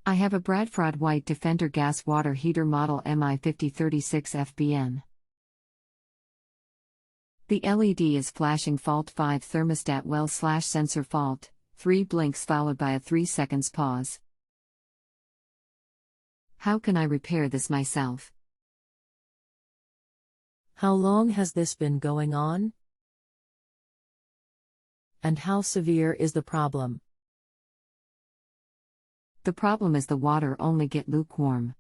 I have a Bradfrod white Defender gas water heater model MI5036FBN. The LED is flashing fault 5 thermostat well/sensor fault, 3 blinks followed by a 3 seconds pause. How can I repair this myself? How long has this been going on? And how severe is the problem? The problem is the water only get lukewarm.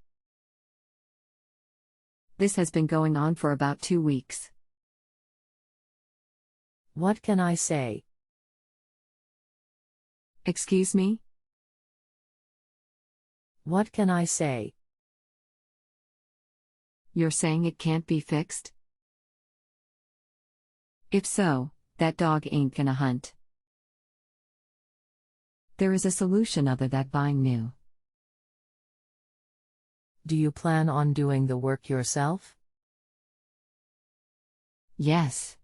This has been going on for about 2 weeks. What can I say? Excuse me? What can I say? You're saying it can't be fixed? If so, that dog ain't gonna hunt. There is a solution other than buying new. Do you plan on doing the work yourself? Yes.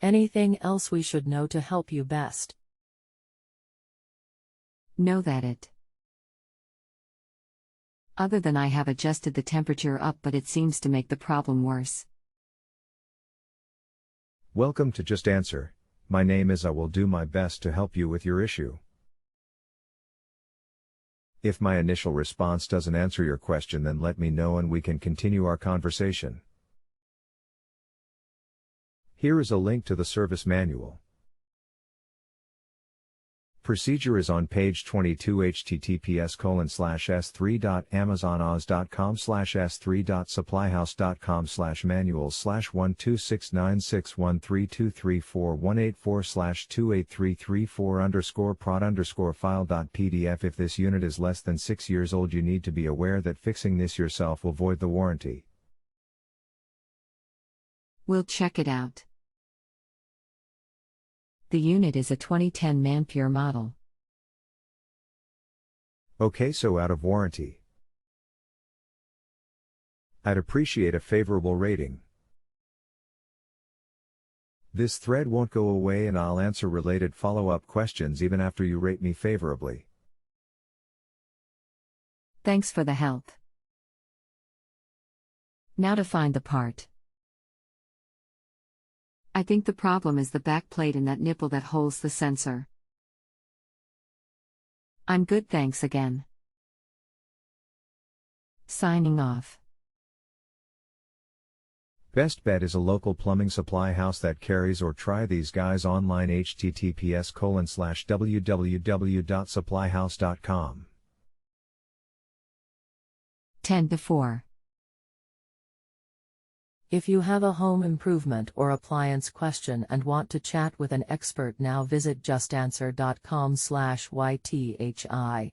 Anything else we should know to help you best? Know that it. Other than I have adjusted the temperature up, but it seems to make the problem worse. Welcome to Just Answer. My name is. I will do my best to help you with your issue. If my initial response doesn't answer your question, then let me know and we can continue our conversation. Here is a link to the service manual. Procedure is on page 22 https://3.amazon.com/s3.supplyhouse.com/manuals/1269613241884/prod_file.pdf. If this unit is less than 6 years old, you need to be aware that fixing this yourself will void the warranty. We'll check it out. The unit is a 2010 man-pure model. Okay, so out of warranty. I'd appreciate a favorable rating. This thread won't go away and I'll answer related follow-up questions even after you rate me favorably. Thanks for the help. Now to find the part. I think the problem is the back plate in that nipple that holds the sensor. I'm good, thanks again. Signing off. Best bet is a local plumbing supply house that carries, or try these guys online. https://www.supplyhouse.com. 10-4. If you have a home improvement or appliance question and want to chat with an expert now, visit justanswer.com/ythi.